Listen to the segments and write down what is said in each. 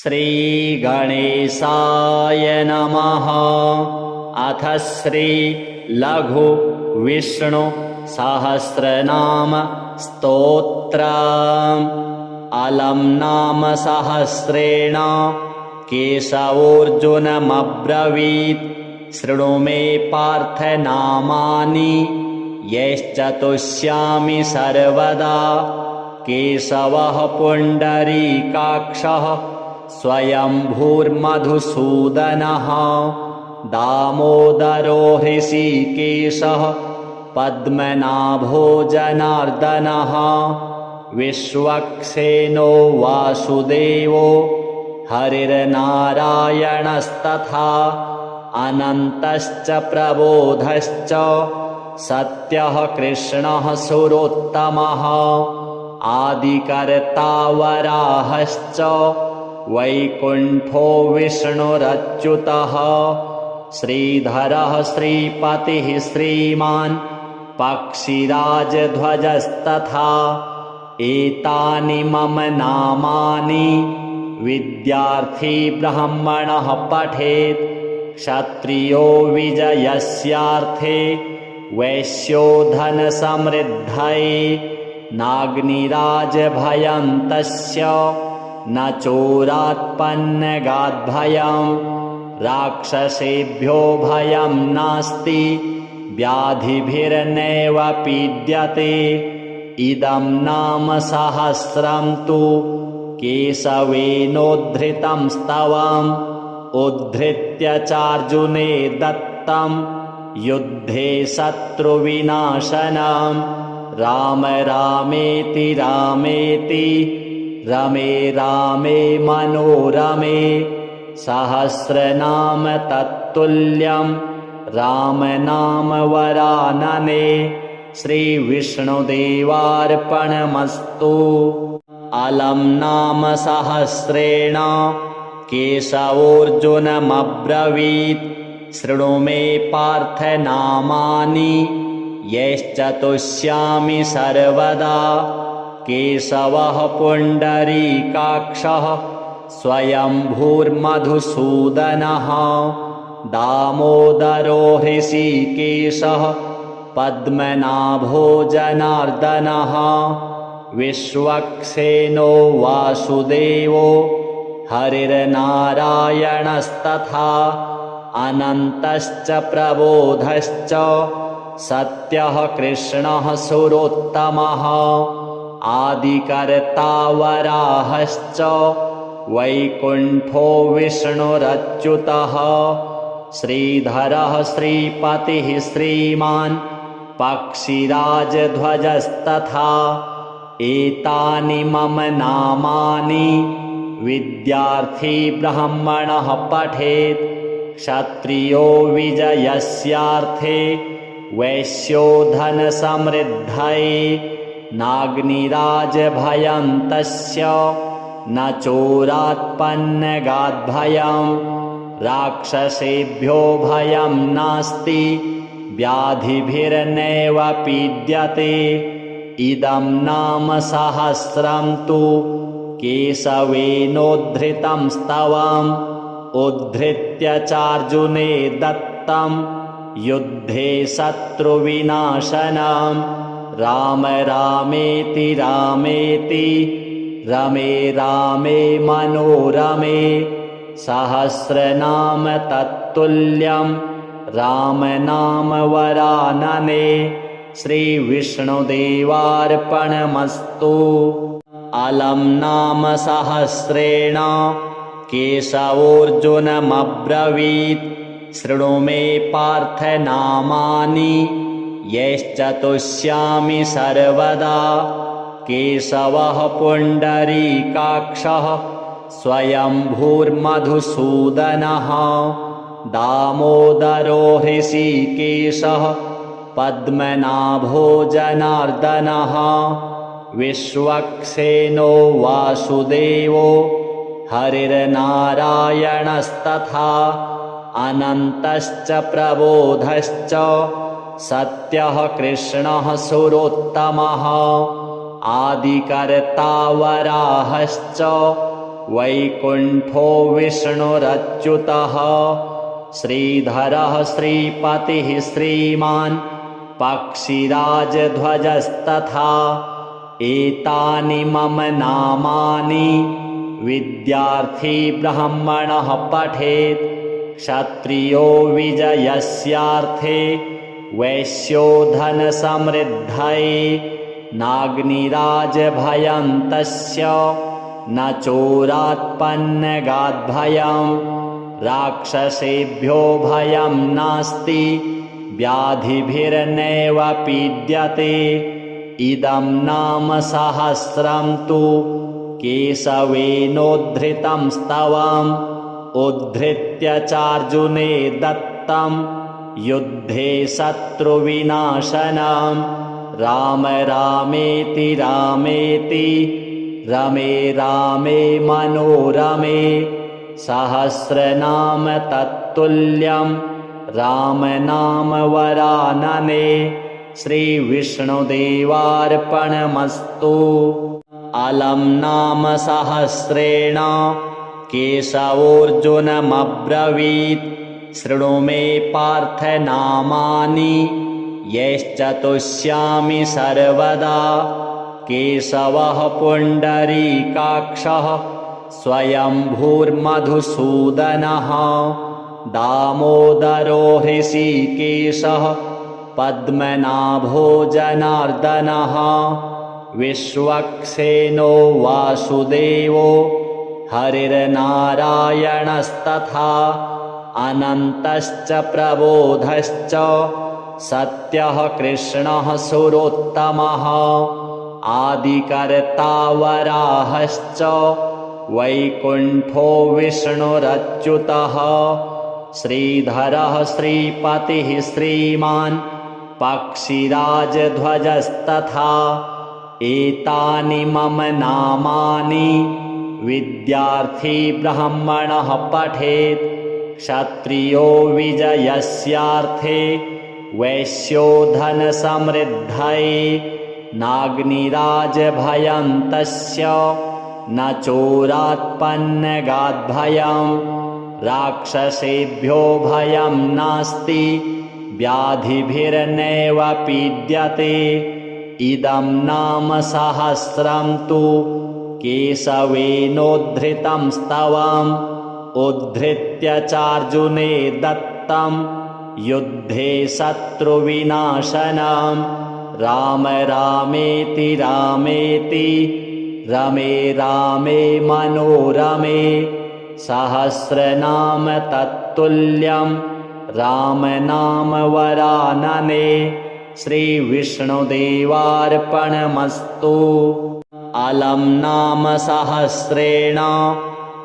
श्रीगणेशाय नमः। अथ श्री लघु विष्णु सहस्रनाम स्तोत्रम्। अलम् नाम सहस्रेण केशवोऽर्जुनमब्रवीत्। शृणु मे पार्थ नामानि यश्चतुष्यामि सर्वदा। केशवः पुण्डरीकाक्षः स्वयंभूर्मधुसूदनः। दामोदरो हृषीकेशः पद्मनाभो जनार्दनः। विश्वक्सेनो वासुदेवो हरिर्नारायणस्तथा। अनन्तश्च प्रबोधश्च सत्यः कृष्णः सुरोत्तमः। आदिकर्ता वराहश्च वैकुण्ठो विष्णुरच्युतः। श्रीधरः श्रीपतिः श्रीमान् पक्षिराजध्वजस्तथा। एतानि मम नामानि विद्यार्थी ब्राह्मणः पठेत्। क्षत्रियो विजयस्यार्थे वैश्यो धनसमृद्धये। नाग्निराजभयं तस्य न चोरात्पन्नगाद्भयम्। राक्षसेभ्यो भयं नास्ति व्याधिभिर्नैव पीड्यते। इदं नाम सहस्रं तु केशवेनोद्धृतं स्तवम्। उद्धृत्य चार्जुने दत्तं युद्धे शत्रुविनाशनम्। राम रामेति रामेति रमे रामे मनोरमे। सहस्रनाम तत्तुल्यं राम नाम वरानने। श्रीविष्णुदेवार्पणमस्तु। अलम् नाम सहस्रेण केशवोऽर्जुनमब्रवीत्। शृणु मे पार्थ नामानि यश्चतुष्यामि सर्वदा। केशवः पुण्डरीकाक्षः स्वयंभूर्मधुसूदनः। दामोदरो हृषीकेशः पद्मनाभो जनार्दनः। विश्वक्सेनो वासुदेवो हरिर्नारायणस्तथा। अनन्तश्च प्रबोधश्च सत्यः कृष्णः सुरोत्तमः। आदिकर्ता वराहश्च वैकुण्ठो विष्णुरच्युतः। श्रीधरः श्रीपतिः श्रीमान् पक्षिराजध्वजस्तथा। एतानि मम नामानि विद्यार्थी ब्राह्मणः पठेत्। क्षत्रियो विजयस्यार्थे वैश्यो धनसमृद्धये। नाग्निराजभयं तस्य न चोरात्पन्नगाद्भयम्। राक्षसेभ्यो भयं नास्ति व्याधिभिर्नैव पीड्यते। इदं नाम सहस्रं तु केशवेनोद्धृतं स्तवम्। उद्धृत्य चार्जुने दत्तं युद्धे शत्रुविनाशनम्। राम रामेति रामेति रमे रामे मनोरमे। सहस्रनाम तत्तुल्यं राम नाम वरानने। श्रीविष्णुदेवार्पणमस्तु। अलम् नाम सहस्रेण केशवोऽर्जुनमब्रवीत्। शृणु मे पार्थ नामानि यश्चतुष्यामि सर्वदा। केशवः पुण्डरीकाक्षः स्वयंभूर्मधुसूदनः। दामोदरो हृषीकेशः पद्मनाभो जनार्दनः। विश्वक्सेनो वासुदेवो हरिर्नारायणस्तथा। अनन्तश्च प्रबोधश्च सत्यः कृष्णः सुरोत्तमः। आदिकर्ता वराहश्च वैकुण्ठो विष्णुरच्युतः श्रीधरः श्रीपतिः श्रीमान् पक्षिराजध्वजस्तथा एतानि मम नामानि विद्यार्थी ब्राह्मणः पठेत् क्षत्रियो विजयस्यार्थे वैश्यो धनसमृद्धये नाग्निराजभयं तस्य न चोरात्पन्नगाद्भयं राक्षसेभ्यो भयं नास्ति व्याधिभिर्नैव पीड्यते इदं नाम सहस्रं तु केशवेनोद्धृतं स्तवम् उद्धृत्य चार्जुने दत्तं युद्धे शत्रुविनाशनं राम रामेति रामेति रमे रामे मनोरमे सहस्रनाम तत्तुल्यं राम नाम वरानने श्रीविष्णुदेवार्पणमस्तु। अलं नाम सहस्रेण केशवोऽर्जुनमब्रवीत् शृणु मे पार्थ नामानि यैश्चतुष्यामि सर्वदा केशवः पुण्डरीकाक्षः स्वयंभूर्मधुसूदनः दामोदरो हृषीकेशः पद्मनाभो जनार्दनः विश्वक्सेनो वासुदेवो हरिर्नारायणस्तथा अनन्तश्च प्रबोधश्च सत्यः कृष्णः सुरोत्तमः आदिकर्ता वराहश्च वैकुण्ठो विष्णुरच्युतः श्रीधरः श्रीपतिः श्रीमान् पक्षिराजध्वजस्तथा एतानि मम नामानि विद्यार्थी ब्राह्मणः पठेत् क्षत्रियो विजयस्यार्थे वैश्यो धनसमृद्धये नाग्निराजभयं तस्य न चोरात्पन्नगाद्भयं राक्षसेभ्यो भयं नास्ति व्याधिभिर्नैव पीड्यते इदं नाम सहस्रं तु केशवेनोद्धृतं स्तवम् उद्धृत्य चार्जुने दत्तं युद्धे शत्रुविनाशनं राम रामेति रामेति रमे रामे मनोरमे सहस्रनाम तत्तुल्यं राम नाम वरानने श्रीविष्णुदेवार्पणमस्तु। अलं नाम सहस्रेण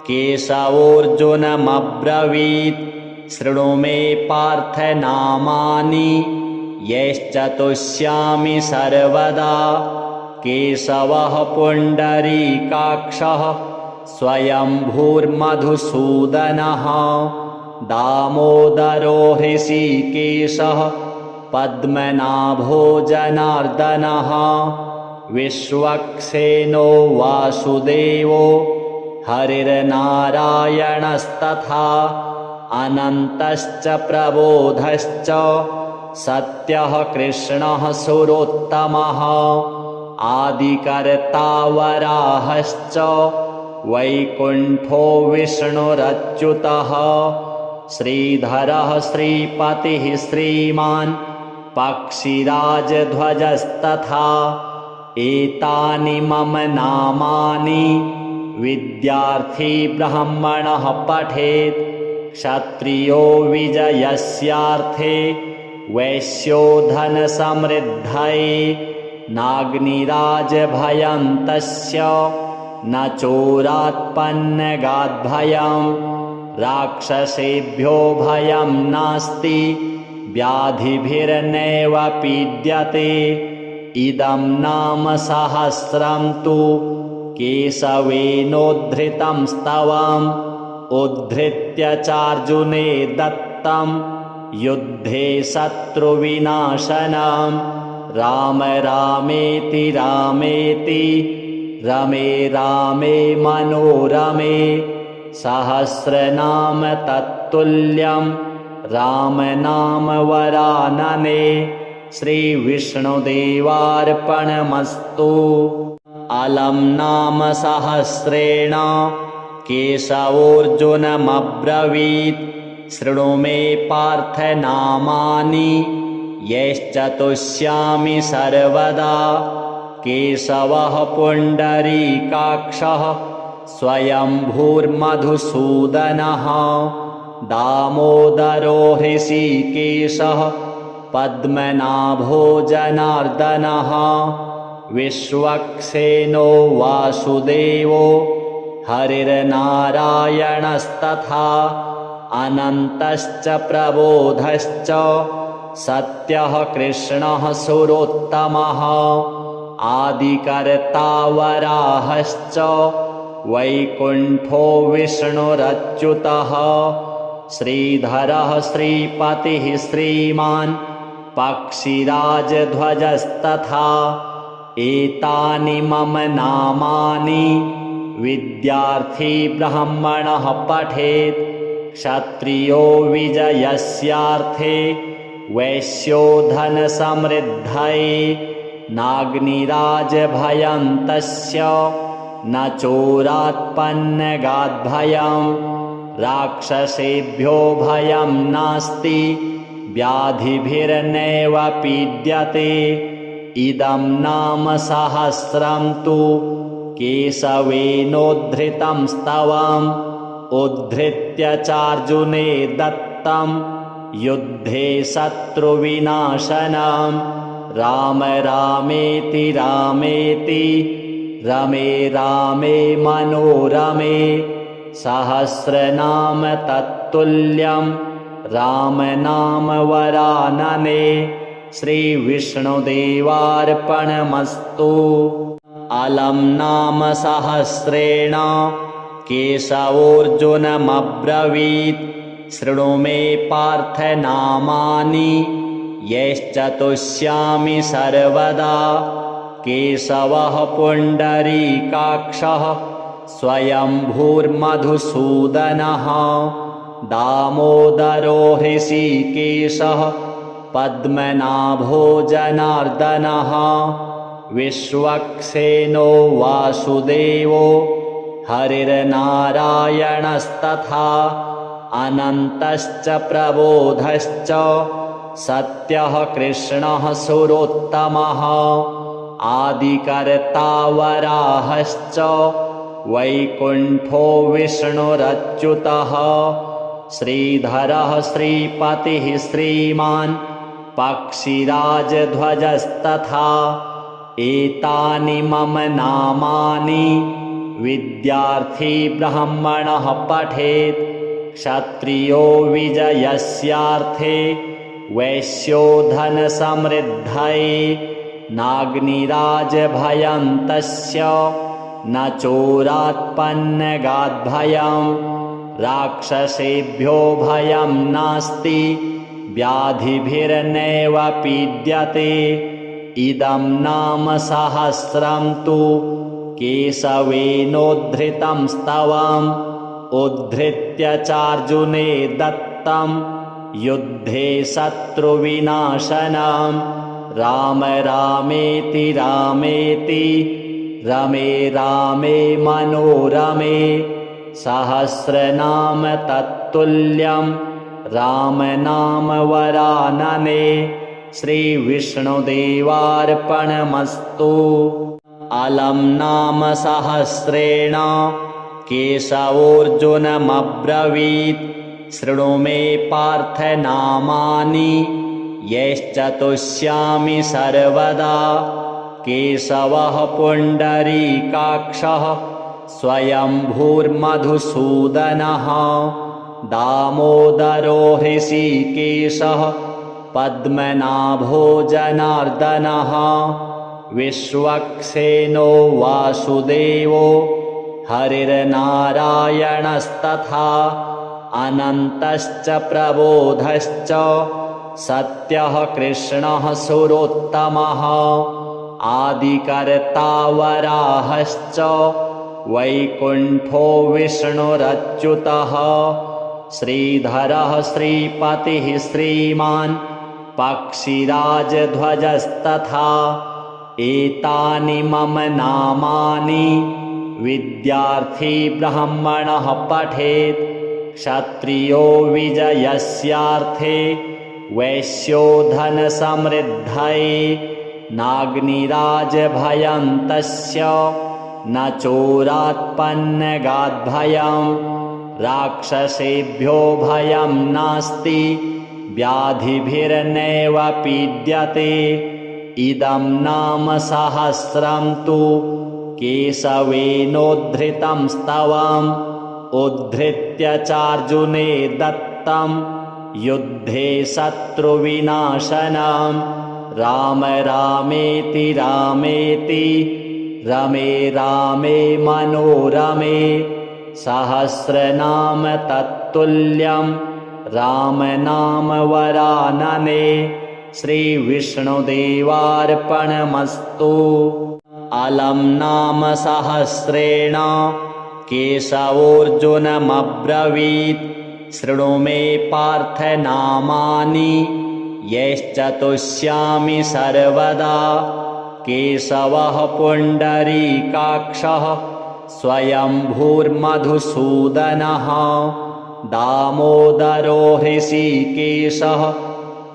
केशवोऽर्जुनमब्रवीत् शृणु मे पार्थ नामानि यैश्चतुष्यामि सर्वदा केशवः पुण्डरीकाक्षः स्वयंभूर्मधुसूदनः दामोदरो हृषीकेशः पद्मनाभो जनार्दनः विश्वक्सेनो वासुदेवो हरिर्नारायणस्तथा अनन्तश्च प्रबोधश्च सत्यः कृष्णः सुरोत्तमः आदिकर्ता वराहश्च वैकुण्ठो विष्णुरच्युतः श्रीधरः श्रीपतिः श्रीमान् पक्षिराजध्वजस्तथा एतानि मम नामानि विद्यार्थी ब्राह्मणः पठेत् क्षत्रियो विजयस्यार्थे वैश्यो धनसमृद्धये नाग्निराजभयं तस्य न चोरात्पन्नगाद्भयं राक्षसेभ्यो भयं नास्ति व्याधिभिर्नैव पीड्यते इदं नाम सहस्रं तु केशवेनोद्धृतं स्तवम् उद्धृत्य चार्जुने दत्तं युद्धे शत्रुविनाशनं राम रामेति रामेति रमे रामे मनोरमे सहस्रनाम तत्तुल्यं राम नाम वरानने श्रीविष्णुदेवार्पणमस्तु। अलं नाम सहस्रेण केशवोऽर्जुनमब्रवीत् शृणु मे पार्थ नामानि यश्चतुष्यामि सर्वदा। केशवः पुण्डरीकाक्षः स्वयंभूर्मधुसूदनः दामोदरो हृषीकेशः पद्मनाभो जनार्दनः विश्वक्सेनो वासुदेवो हरिर्नारायणस्तथा अनन्तश्च प्रबोधश्च सत्यः कृष्णः सुरोत्तमः आदिकर्ता वराहश्च वैकुण्ठो विष्णुरच्युतः श्रीधरः श्रीपतिः श्रीमान् पक्षिराजध्वजस्तथा एतानि मम नामानि विद्यार्थी ब्राह्मणः पठेत् क्षत्रियो विजयस्यार्थे वैश्यो धनसमृद्धये नाग्निराजभयं तस्य न चोरात्पन्नगाद्भयं राक्षसेभ्यो भयं नास्ति व्याधिभिर्नैव पीड्यते। इदं नाम सहस्रं तु केशवेनोद्धृतं स्तवम् उद्धृत्य चार्जुने दत्तं युद्धे शत्रुविनाशनम् राम रामेति रामेति रमे रामे मनोरमे सहस्रनाम तत्तुल्यं राम नाम वरानने श्रीविष्णुदेवार्पणमस्तु। अलं नाम सहस्रेण केशवोऽर्जुनमब्रवीत् शृणु मे पार्थ नामानि यश्चतुष्यामि सर्वदा। केशवः पुण्डरीकाक्षः स्वयंभूर्मधुसूदनः दामोदरो हृषीकेशः पद्मनाभो जनार्दनः विश्वक्सेनो वासुदेवो हरिर्नारायणस्तथा अनन्तश्च प्रबोधश्च सत्यः कृष्णः सुरोत्तमः आदिकर्ता वराहश्च वैकुण्ठो विष्णुरच्युतः श्रीधरः श्रीपतिः श्रीमान् पक्षिराजध्वजस्तथा एतानि मम नामानि विद्यार्थी ब्राह्मणः पठेत् क्षत्रियो विजयस्यार्थे वैश्यो धनसमृद्धये नाग्निराजभयं तस्य न चोरात्पन्नगाद्भयं राक्षसेभ्यो भयं नास्ति व्याधिभिर्नैव पीड्यते। इदं नाम सहस्रं तु केशवेनोद्धृतं स्तवम् उद्धृत्य चार्जुने दत्तं युद्धे शत्रुविनाशनम् राम रामेति रामेति रमे रामे मनोरमे सहस्रनाम तत्तुल्यं राम नाम वरानने श्रीविष्णुदेवार्पणमस्तु। अलं नाम सहस्रेण केशवोऽर्जुनमब्रवीत् शृणु मे पार्थ नामानि यश्चतुष्यामि सर्वदा। केशवः पुण्डरीकाक्षः स्वयंभूर्मधुसूदनः दामोदरो हृषीकेशः पद्मनाभो जनार्दनः विश्वक्सेनो वासुदेवो हरिर्नारायणस्तथा अनन्तश्च प्रबोधश्च सत्यः कृष्णः सुरोत्तमः आदिकर्ता वराहश्च वैकुण्ठो विष्णुरच्युतः श्रीधरः श्रीपतिः श्रीमान् पक्षिराजध्वजस्तथा एतानि मम नामानि विद्यार्थी ब्राह्मणः पठेत् क्षत्रियो विजयस्यार्थे वैश्यो धनसमृद्धये नाग्निराजभयं तस्य न चोरात्पन्नगाद्भयं राक्षसेभ्यो भयं नास्ति व्याधिभिर्नैव पीड्यते इदं नाम सहस्रं तु केशवेनोद्धृतं स्तवम् उद्धृत्य चार्जुने दत्तं युद्धे शत्रुविनाशनं राम रामेति रामेति रमे रामे मनोरमे सहस्रनाम तत्तुल्यं राम नाम वरानने श्रीविष्णुदेवार्पणमस्तु। अलं नाम सहस्रेण केशवोऽर्जुनमब्रवीत् शृणु मे पार्थ नामानि यैश्चतुष्यामि सर्वदा केशवः पुण्डरीकाक्षः स्वयंभूर्मधुसूदनः दामोदरो हृषीकेशः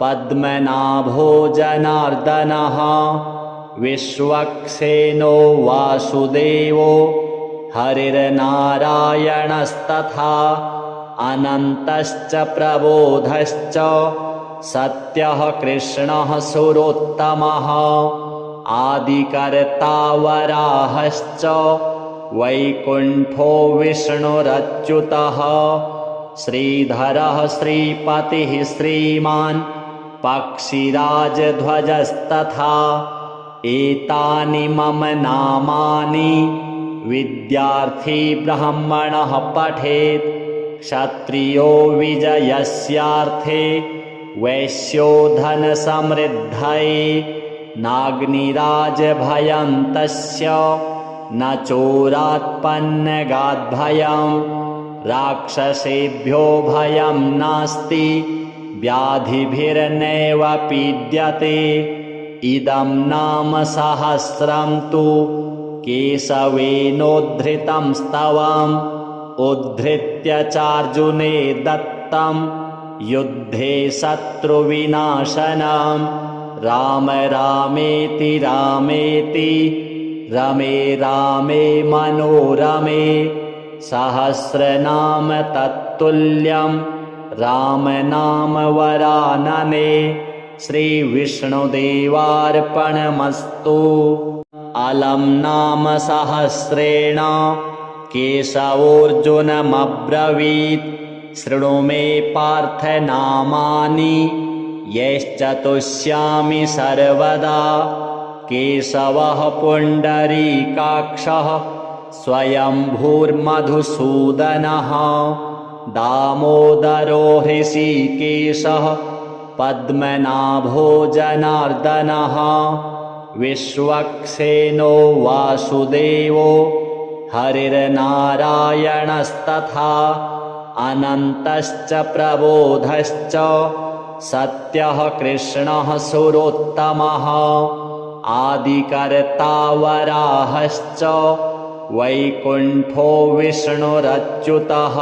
पद्मनाभो जनार्दनः विश्वक्सेनो वासुदेवो हरिर्नारायणस्तथा अनन्तश्च प्रबोधश्च सत्यः कृष्णः सुरोत्तमः आदिकर्ता वराहश्च वैकुण्ठो विष्णुरच्युतः श्रीधरः श्रीपतिः श्रीमान् पक्षिराजध्वजस्तथा एतानि मम नामानि विद्यार्थी ब्राह्मणः पठेत् क्षत्रियो विजयस्यार्थे वैश्यो धनसमृद्धये नाग्निराजभयं तस्य न चोरात्पन्नगाद्भयं राक्षसेभ्यो भयं नास्ति व्याधिभिर्नैव पीड्यते इदं नाम सहस्रं तु केशवेनोद्धृतं स्तवम् उद्धृत्य चार्जुने दत्तं युद्धे शत्रुविनाशनं राम रामेति रामेति रमे रामे मनोरमे सहस्रनाम तत्तुल्यं राम नाम वरानने श्रीविष्णुदेवार्पणमस्तु। अलं नाम सहस्रेण केशवोऽर्जुनमब्रवीत् शृणु मे पार्थ नामानि यैश्चतुष्यामि सर्वदा केशवः पुण्डरीकाक्षः स्वयंभूर्मधुसूदनः दामोदरो हृषीकेशः पद्मनाभो जनार्दनः विश्वक्सेनो वासुदेवो हरिर्नारायणस्तथा अनन्तश्च प्रबोधश्च सत्यः कृष्णः सुरोत्तमः आदिकर्ता वराहश्च वैकुण्ठो विष्णुरच्युतः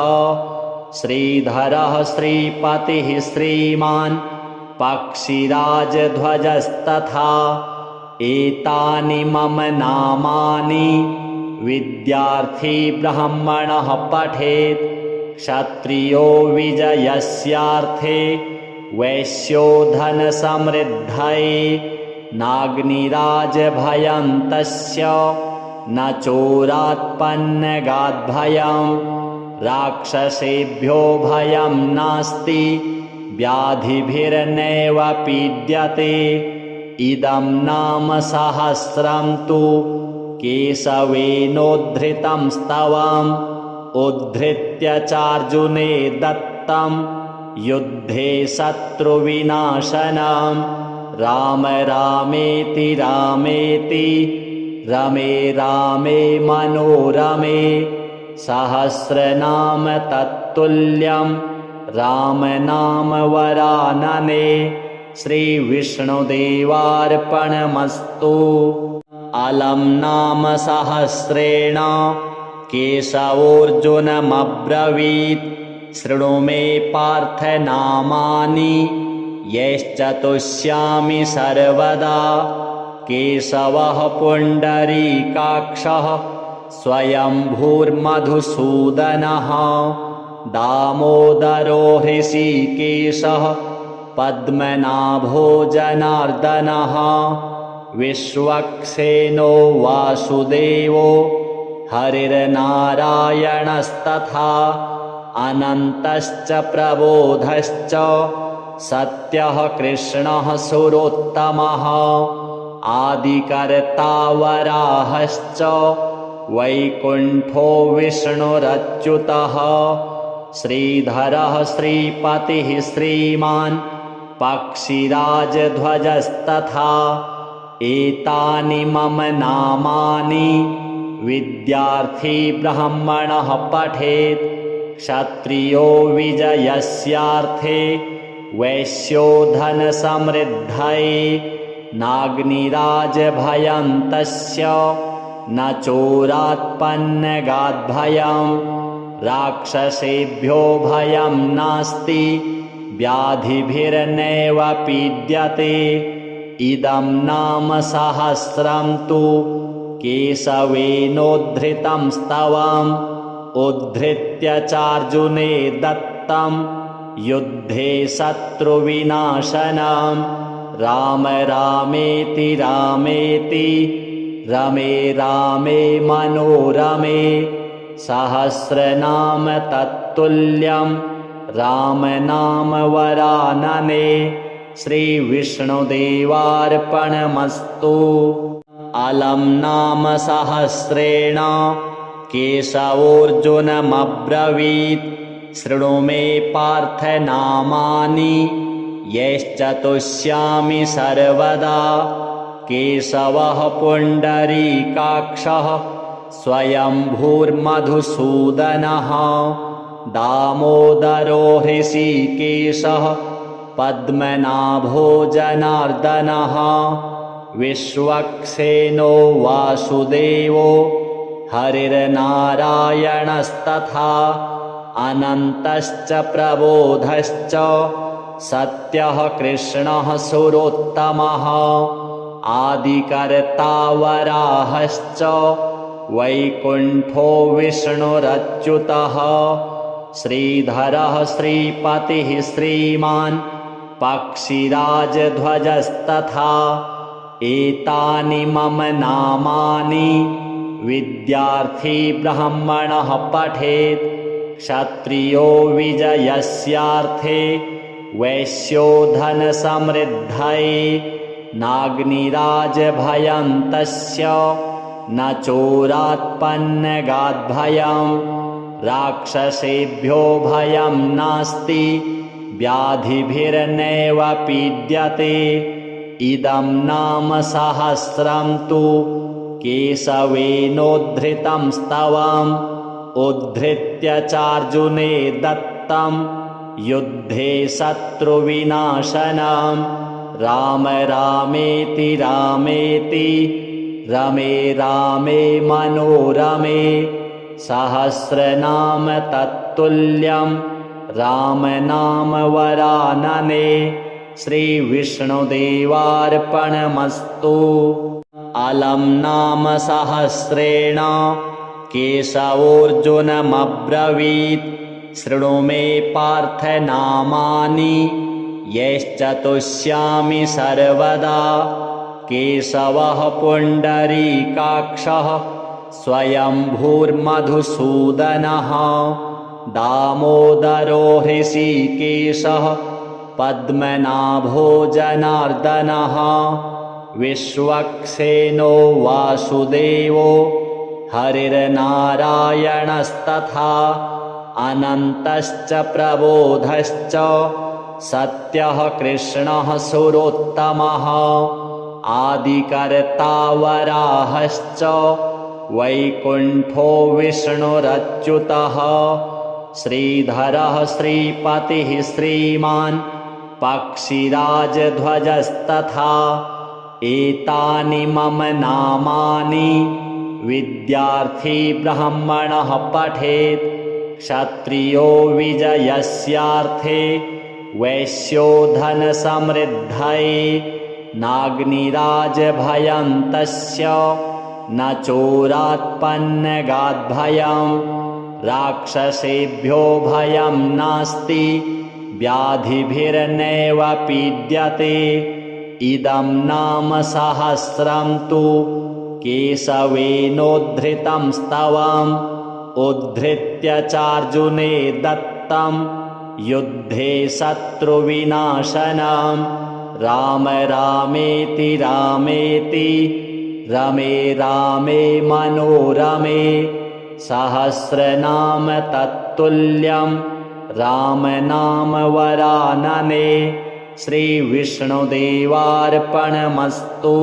श्रीधरः श्रीपतिः श्रीमान् पक्षिराजध्वजस्तथा एतानि मम नामानि विद्यार्थी ब्राह्मणः पठेत् क्षत्रियो विजयस्यार्थे वैश्यो धनसमृद्धये नाग्निराजभयं तस्य न चोरात्पन्नगाद्भयं राक्षसेभ्यो भयं नास्ति व्याधिभिर्नैव पीड्यते इदं नाम सहस्रं तु केशवेनोद्धृतं स्तवम् उद्धृत्य चार्जुने दत्तं युद्धे शत्रुविनाशनं राम रामेति रामेति रमे रामे मनोरमे सहस्रनाम तत्तुल्यं राम नाम वरानने। श्रीविष्णुदेवार्पणमस्तु। अलं नाम सहस्रेण केशवोऽर्जुनमब्रवीत् शृणु मे पार्थ नामानि यश्चतुष्यामि सर्वदा। केशवः पुण्डरीकाक्षः स्वयंभूर्मधुसूदनः दामोदरो हृषीकेशः पद्मनाभो जनार्दनः विश्वक्सेनो वासुदेवो हरिर्नारायणस्तथा अनन्तश्च प्रबोधश्च सत्यः कृष्णः सुरोत्तमः आदिकर्ता वराहश्च वैकुण्ठो विष्णुरच्युतः श्रीधरः श्रीपतिः श्रीमान् पक्षिराजध्वजस्तथा एतानि मम नामानि विद्यार्थी ब्राह्मणः पठेत् क्षत्रियो विजयस्यार्थे वैश्यो धनसमृद्धये नाग्निराजभयं तस्य न चोरात्पन्नगाद्भयं राक्षसेभ्यो भयं नास्ति व्याधिभिर्नैव पीड्यते। इदं नाम सहस्रं तु केशवेनोद्धृतं स्तवम् उद्धृत्य चार्जुने दत्तं युद्धे शत्रुविनाशनं राम रामेति रामेति रमे रामे मनोरमे सहस्रनाम तत्तुल्यं राम नाम वरानने। श्रीविष्णुदेवार्पणमस्तु। अलं नाम सहस्रेण केशवोऽर्जुनमब्रवीत् शृणु मे पार्थ नामानि यश्चतुष्यामि सर्वदा। केशवः पुण्डरीकाक्षः स्वयंभूर्मधुसूदनः दामोदरो हृषीकेशः पद्मनाभो जनार्दनः विश्वक्सेनो वासुदेवो हरिर्नारायणस्तथा अनन्तश्च प्रबोधश्च सत्यः कृष्णः सुरोत्तमः आदिकर्ता वराहश्च वैकुण्ठो विष्णुरच्युतः श्रीधरः श्रीपतिः श्रीमान् पक्षिराजध्वजस्तथा एतानि मम नामानि विद्यार्थी ब्राह्मणः पठेत् क्षत्रियो विजयस्यार्थे वैश्यो धनसमृद्धये नाग्निराजभयं तस्य न चोरात्पन्नगाद्भयं राक्षसेभ्यो भयं नास्ति व्याधिभिर्नैव पीड्यते। इदं नाम सहस्रं तु केशवेनोद्धृतं स्तवम् उद्धृत्य चार्जुने दत्तं युद्धे शत्रुविनाशनं राम रामेति रामेति रमे रामे मनोरमे सहस्रनाम तत्तुल्यं राम नाम वरानने। श्रीविष्णुदेवार्पणमस्तु। अलं नाम सहस्रेण केशवोऽर्जुनमब्रवीत् शृणु मे पार्थ नामानि यश्चतुष्यामि सर्वदा। केशवः पुण्डरीकाक्षः स्वयंभूर्मधुसूदनः दामोदरो हृषीकेशः पद्मनाभो जनार्दनः विश्वक्सेनो वासुदेवो हरिर्नारायणस्तथा अनन्तश्च प्रबोधश्च सत्यः कृष्णः सुरोत्तमः आदिकर्ता वराहश्च वैकुण्ठो विष्णुरच्युतः श्रीधरः श्रीपतिः श्रीमान् पक्षिराजध्वजस्तथा एतानि मम नामानि विद्यार्थी ब्राह्मणः पठेत् क्षत्रियो विजयस्यार्थे वैश्यो धनसमृद्धये नाग्निराजभयं तस्य न चोरात्पन्नगाद्भयं राक्षसेभ्यो भयं नास्ति व्याधिभिर्नैव पीड्यते इदं नाम सहस्रं तु केशवेनोद्धृतं स्तवम् उद्धृत्य चार्जुने दत्तं युद्धे शत्रुविनाशनं राम रामेति रामेति रमे रामे मनोरमे सहस्रनाम तत्तुल्यं राम नाम वरानने श्रीविष्णुदेवार्पणमस्तु।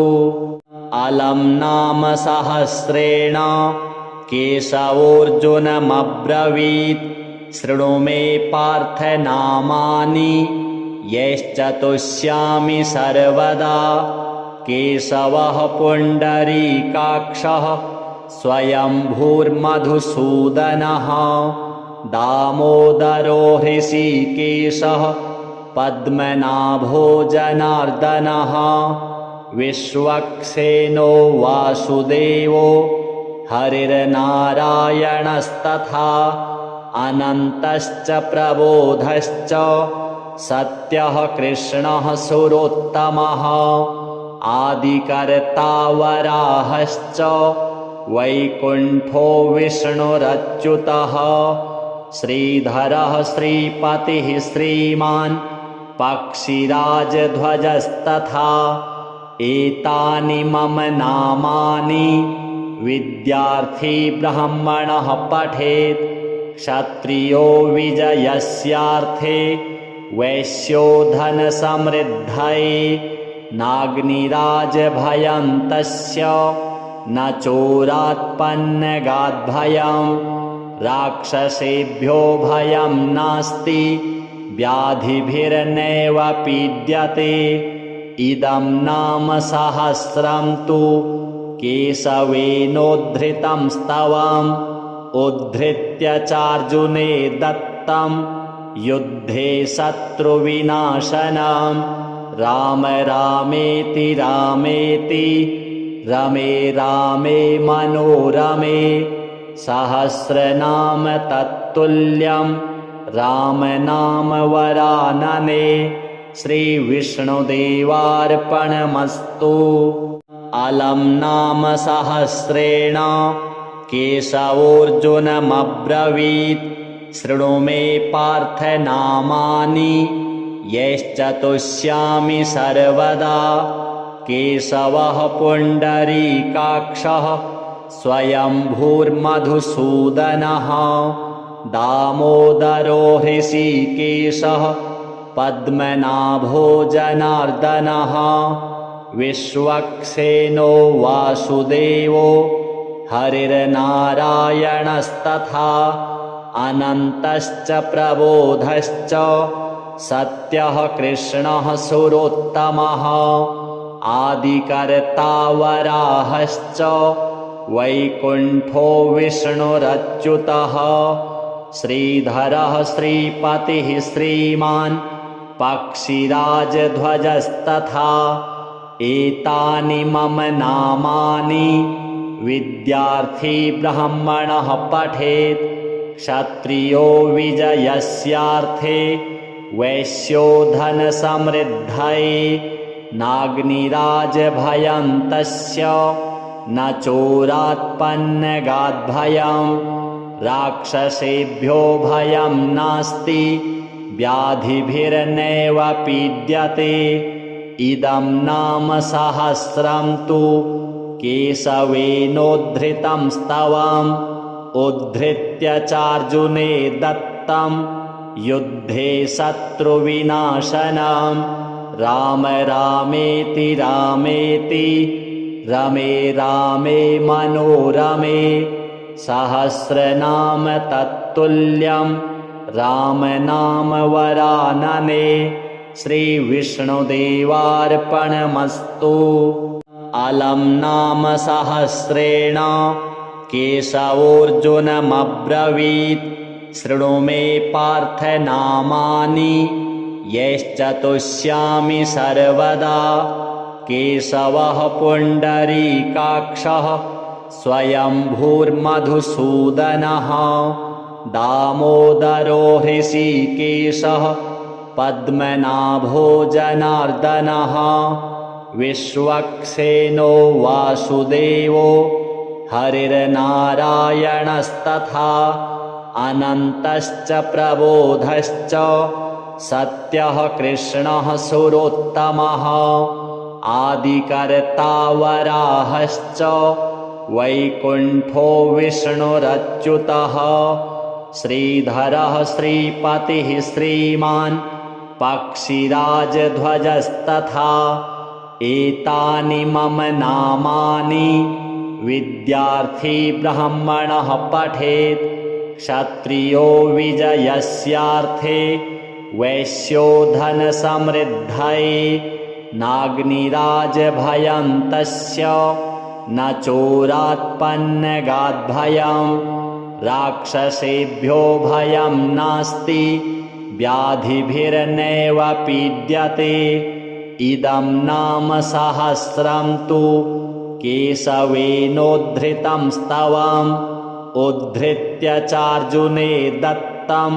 अलं नाम सहस्रेण केशवोऽर्जुनमब्रवीत् शृणु मे पार्थ नामानि यैश्चतुष्यामि सर्वदा केशवः पुण्डरीकाक्षः स्वयंभूर्मधुसूदनः दामोदरो हृषीकेशः पद्मनाभो जनार्दनः विश्वक्सेनो वासुदेवो हरिर्नारायणस्तथा अनन्तश्च प्रबोधश्च सत्यः कृष्णः सुरोत्तमः आदिकर्ता वराहश्च वैकुण्ठो विष्णुरच्युतः श्रीधरः श्रीपतिः श्रीमान् पक्षिराजध्वजस्तथा एतानि मम नामानि विद्यार्थी ब्राह्मणः पठेत् क्षत्रियो विजयस्यार्थे वैश्यो धनसमृद्धये नाग्निराजभयं तस्य न चोरात्पन्नगाद्भयं राक्षसेभ्यो भयं नास्ति व्याधिभिर्नैव पीड्यते इदं नाम सहस्रं तु केशवेनोद्धृतं स्तवम् उद्धृत्य चार्जुने दत्तं युद्धे शत्रुविनाशनं राम रामेति रामेति रमे रामे मनोरमे सहस्रनाम तत्तुल्यं राम नाम वरानने श्रीविष्णुदेवार्पणमस्तु। अलं नाम सहस्रेण केशवोऽर्जुनमब्रवीत् शृणु मे पार्थ नामानि यैश्चतुष्यामि सर्वदा केशवः पुण्डरीकाक्षः स्वयंभूर्मधुसूदनः दामोदरो हृषीकेशः पद्मनाभो जनार्दनः विश्वक्सेनो वासुदेवो हरिर्नारायणस्तथा अनन्तश्च प्रबोधश्च सत्यः कृष्णः सुरोत्तमः आदिकर्ता वराहश्च वैकुण्ठो विष्णुरच्युतः श्रीधरः श्रीपतिः श्रीमान् पक्षिराजध्वजस्तथा एतानि मम नामानि विद्यार्थी ब्राह्मणः पठेत् क्षत्रियो विजयस्यार्थे वैश्यो धनसमृद्धये नाग्निराजभयं तस्य न चोरात्पन्नगाद्भयं राक्षसेभ्यो भयं नास्ति व्याधिभिर्नैव पीड्यते इदं नाम सहस्रं तु केशवेनोद्धृतं स्तवम् उद्धृत्य चार्जुने दत्तं युद्धे शत्रुविनाशनम् राम रामेति रामेति रमे रामे मनोरमे सहस्रनाम तत्तुल्यं राम नाम वरानने। श्रीविष्णुदेवार्पणमस्तु। अलं नाम सहस्रेण केशवोऽर्जुनमब्रवीत् शृणु मे पार्थ नामानि यश्चतुष्यामि सर्वदा। केशवः पुण्डरीकाक्षः स्वयंभूर्मधुसूदनः दामोदरो हृषीकेशः पद्मनाभो जनार्दनः विश्वक्सेनो वासुदेवो हरिर्नारायणस्तथा अनन्तश्च प्रबोधश्च सत्यः कृष्णः सुरोत्तमः आदिकर्ता वराहश्च वैकुण्ठो विष्णुरच्युतः श्रीधरः श्रीपतिः श्रीमान् पक्षिराजध्वजस्तथा एतानि मम नामानि विद्यार्थी ब्राह्मणः पठेत् क्षत्रियो विजयस्यार्थे वैश्यो धनसमृद्धये नाग्निराजभयं तस्य न चोरात्पन्नगाद्भयं राक्षसेभ्यो भयं नास्ति व्याधिभिर्नैव पीड्यते। इदं नाम सहस्रं तु केशवेनोद्धृतं स्तवम् उद्धृत्य चार्जुने दत्तं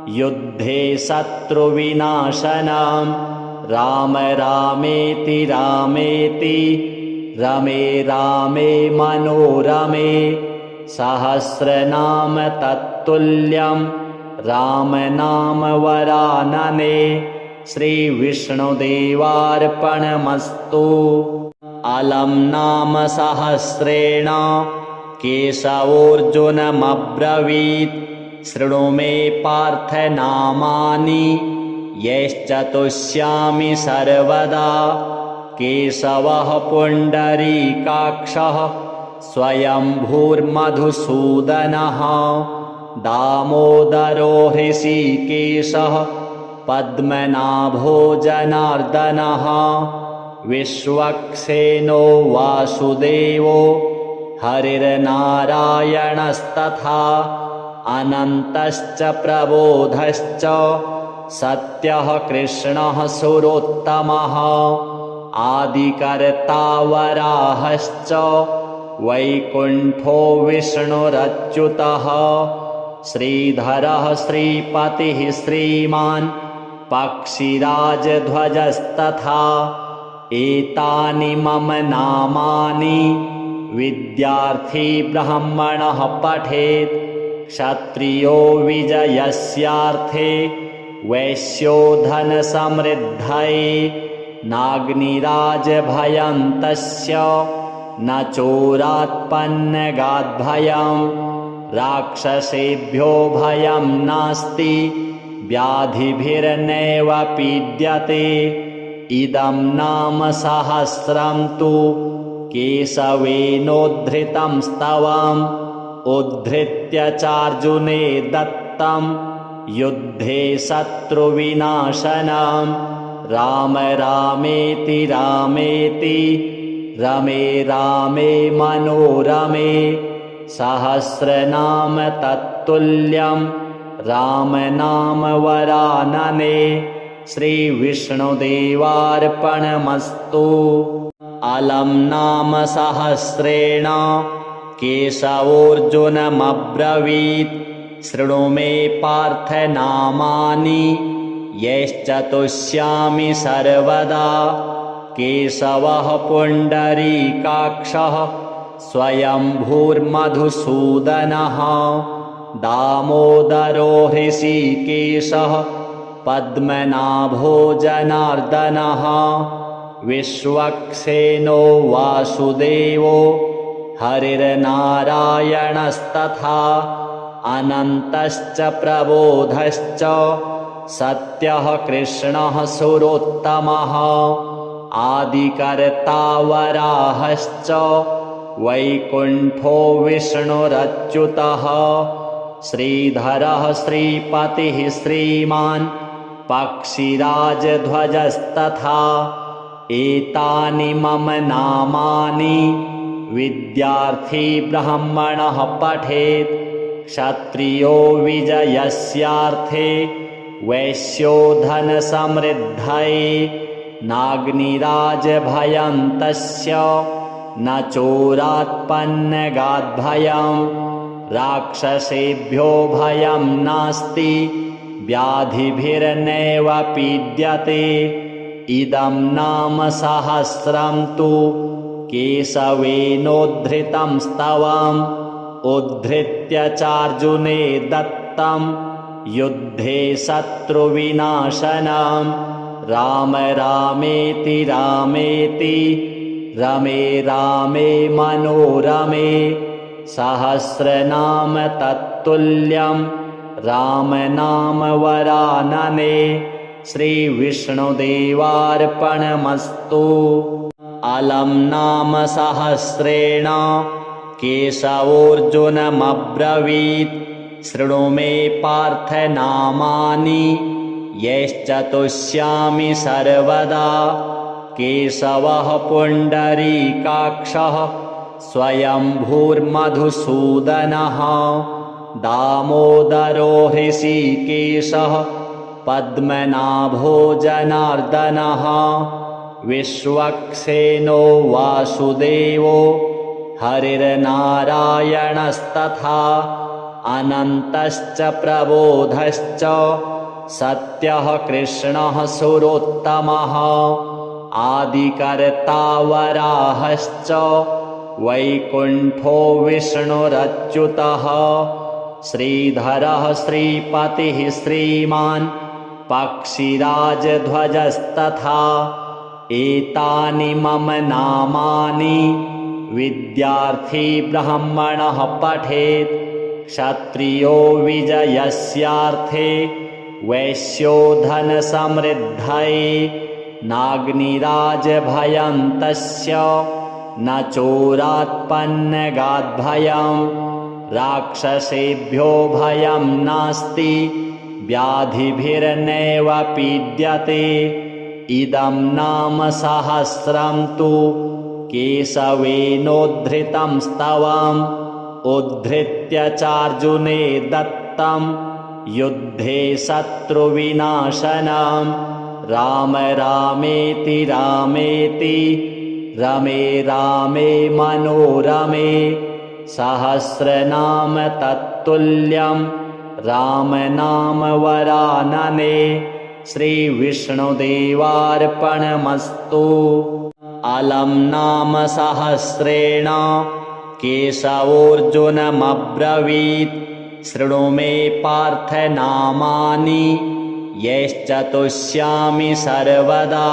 युद्धे शत्रुविनाशनम् राम रामेति रामेति रमे रामे मनोरमे सहस्रनाम तत्तुल्यं राम नाम वरानने। श्रीविष्णुदेवार्पणमस्तु। अलं नाम सहस्रेण केशवोऽर्जुनमब्रवीत् शृणु मे पार्थ नामानि यश्चतुष्यामि सर्वदा। केशवः पुण्डरीकाक्षः स्वयंभूर्मधुसूदनः दामोदरो हृषीकेशः पद्मनाभो जनार्दनः विश्वक्सेनो वासुदेवो हरिर्नारायणस्तथा अनन्तश्च प्रबोधश्च सत्यः कृष्णः सुरोत्तमः आदिकर्ता वराहश्च वैकुण्ठो विष्णुरच्युतः श्रीधरः श्रीपतिः श्रीमान् पक्षिराजध्वजस्तथा एतानि मम नामानि विद्यार्थी ब्राह्मणः पठेत् क्षत्रियो विजयस्यार्थे वैश्यो धनसमृद्धये नाग्निराजभयं तस्य न चोरात्पन्नगाद्भयं राक्षसेभ्यो भयं नास्ति व्याधिभिर्नैव पीड्यते। इदं नाम सहस्रं तु केशवेनोद्धृतं स्तवम् उद्धृत्य चार्जुने दत्तं युद्धे शत्रुविनाशनम् राम रामेति रामेति रमे रामे मनोरमे सहस्रनाम तत्तुल्यं राम नाम वरानने। श्रीविष्णुदेवार्पणमस्तु। अलं नाम सहस्रेण केशवोऽर्जुनमब्रवीत् शृणु मे पार्थ नामानि यश्चतुष्यामि सर्वदा। केशवः पुण्डरीकाक्षः स्वयंभूर्मधुसूदनः दामोदरो हृषीकेशः पद्मनाभो जनार्दनः विश्वक्सेनो वासुदेवो हरिर्नारायणस्तथा अनन्तश्च प्रबोधश्च सत्यः कृष्णः सुरोत्तमः आदिकर्ता वराहश्च वैकुण्ठो विष्णुरच्युतः श्रीधरः श्रीपतिः श्रीमान् पक्षिराजध्वजस्तथा एतानि मम नामानि विद्यार्थी ब्राह्मणः पठेत् क्षत्रियो विजयस्यार्थे वैश्यो धनसमृद्धये नाग्निराजभयं तस्य न चोरात्पन्नगाद्भयं राक्षसेभ्यो भयं नास्ति व्याधिभिर्नैव पीड्यते इदं नाम सहस्रं तु केशवेनोद्धृतं स्तवम् उद्धृत्य चार्जुने दत्तं युद्धे शत्रुविनाशनं राम रामेति रामेति रमे रामे मनोरमे सहस्रनाम तत्तुल्यं राम नाम वरानने श्रीविष्णुदेवार्पणमस्तु अलं नाम सहस्रेण केशवोऽर्जुनमब्रवीत् शृणु मे पार्थ नामानि यैश्चतुष्यामि सर्वदा केशवः पुण्डरीकाक्षः स्वयंभूर्मधुसूदनः दामोदरो हृषीकेशः पद्मनाभो जनार्दनः विश्वक्सेनो वासुदेवो हरिर्नारायणस्तथा अनन्तश्च प्रबोधश्च सत्यः कृष्णः सुरोत्तमः आदिकर्ता वराहश्च वैकुण्ठो विष्णुरच्युतः श्रीधरः श्रीपतिः श्रीमान् पक्षिराजध्वजस्तथा एतानि मम नामानि विद्यार्थी ब्राह्मणः पठेत् क्षत्रियो विजयस्यार्थे वैश्यो धनसमृद्धये नाग्निराजभयं तस्य न चोरात्पन्नगाद्भयं राक्षसेभ्यो भयं नास्ति व्याधिभिर्नैव पीड्यते इदं नाम सहस्रं तु केशवेनोद्धृतं स्तवम् उद्धृत्य चार्जुने दत्तं युद्धे शत्रुविनाशनं राम रामेति रामेति रमे रामे मनोरमे सहस्रनाम तत्तुल्यं राम नाम वरानने श्रीविष्णुदेवार्पणमस्तु अलं नाम सहस्रेण केशवोऽर्जुनमब्रवीत् शृणु मे पार्थ नामानि यैश्चतुष्यामि सर्वदा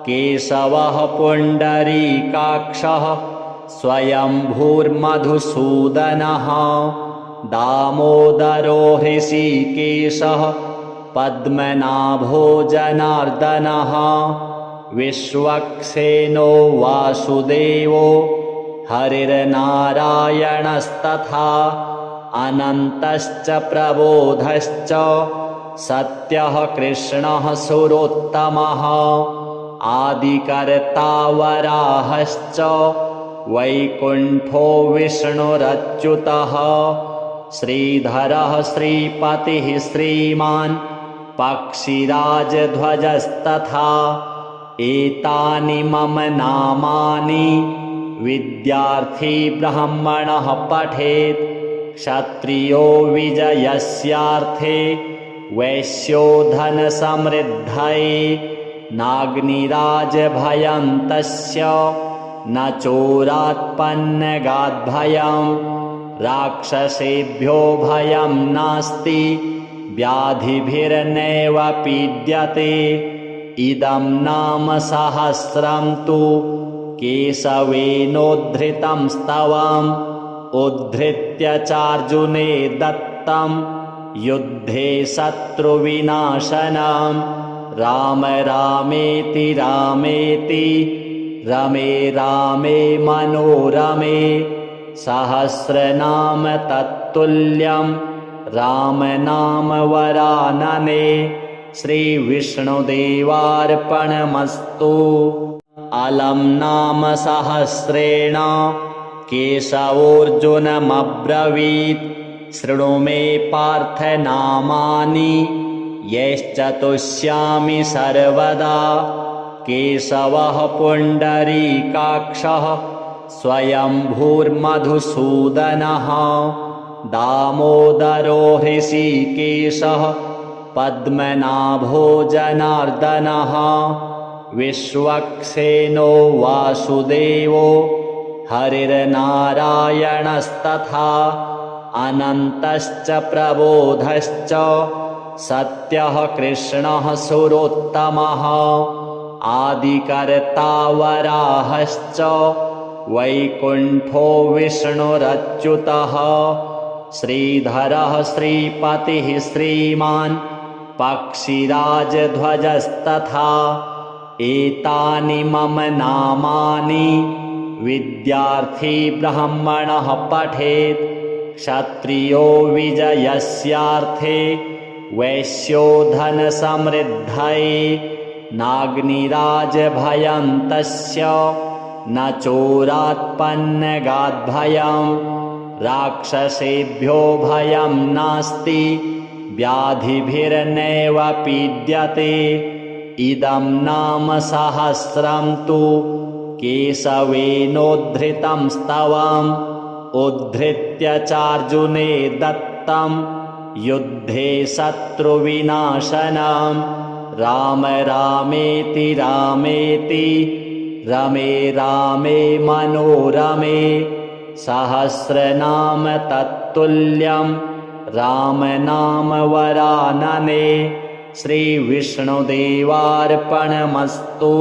केशवः पुण्डरीकाक्षः स्वयंभूर्मधुसूदनः दामोदरो हृषीकेशः पद्मनाभो जनार्दनः विश्वक्सेनो वासुदेवो हरिर्नारायणस्तथा अनन्तश्च प्रबोधश्च सत्यः कृष्णः सुरोत्तमः आदिकर्ता वराहश्च वैकुण्ठो विष्णुरच्युतः श्रीधरः श्रीपतिः श्रीमान् पक्षिराजध्वजस्तथा एतानि मम नामानि विद्यार्थी ब्राह्मणः पठेत् क्षत्रियो विजयस्यार्थे वैश्यो धनसमृद्धये नाग्निराजभयं तस्य न चोरात्पन्नगाद्भयं राक्षसेभ्यो भयं नास्ति व्याधिभिर्नैव पीड्यते इदं नाम सहस्रं तु केशवेनोद्धृतं स्तवम् उद्धृत्य चार्जुने दत्तं युद्धे शत्रुविनाशनं राम रामेति रामेति रमे रामे मनोरमे सहस्रनाम तत्तुल्यं राम नाम वरानने। श्रीविष्णुदेवार्पणमस्तु। अलं नाम सहस्रेण केशवोऽर्जुनमब्रवीत् शृणु मे पार्थ नामानि यैश्चतुष्यामि सर्वदा। केशवः पुण्डरीकाक्षः स्वयंभूर्मधुसूदनः दामोदरो हृषीकेशः पद्मनाभो जनार्दनः विश्वक्सेनो वासुदेवो हरिर्नारायणस्तथा अनन्तश्च प्रबोधश्च सत्यः कृष्णः सुरोत्तमः आदिकर्ता वराहश्च वैकुण्ठो विष्णुरच्युतः श्रीधरः श्रीपतिः श्रीमान् पक्षिराजध्वजस्तथा एतानि मम नामानि विद्यार्थी ब्राह्मणः पठेत् क्षत्रियो विजयस्यार्थे वैश्यो धनसमृद्धये नाग्निराजभयं तस्य न चोरात्पन्नगाद्भयं राक्षसेभ्यो भयं नास्ति व्याधिभिर्नैव पीड्यते। इदं नाम सहस्रं तु केशवेनोद्धृतं स्तवम् उद्धृत्य चार्जुने दत्तं युद्धे शत्रुविनाशनं राम रामेति रामेति रमे रामे मनोरमे सहस्रनाम तत्तुल्यं राम नाम वरानने। श्रीविष्णुदेवार्पणमस्तु।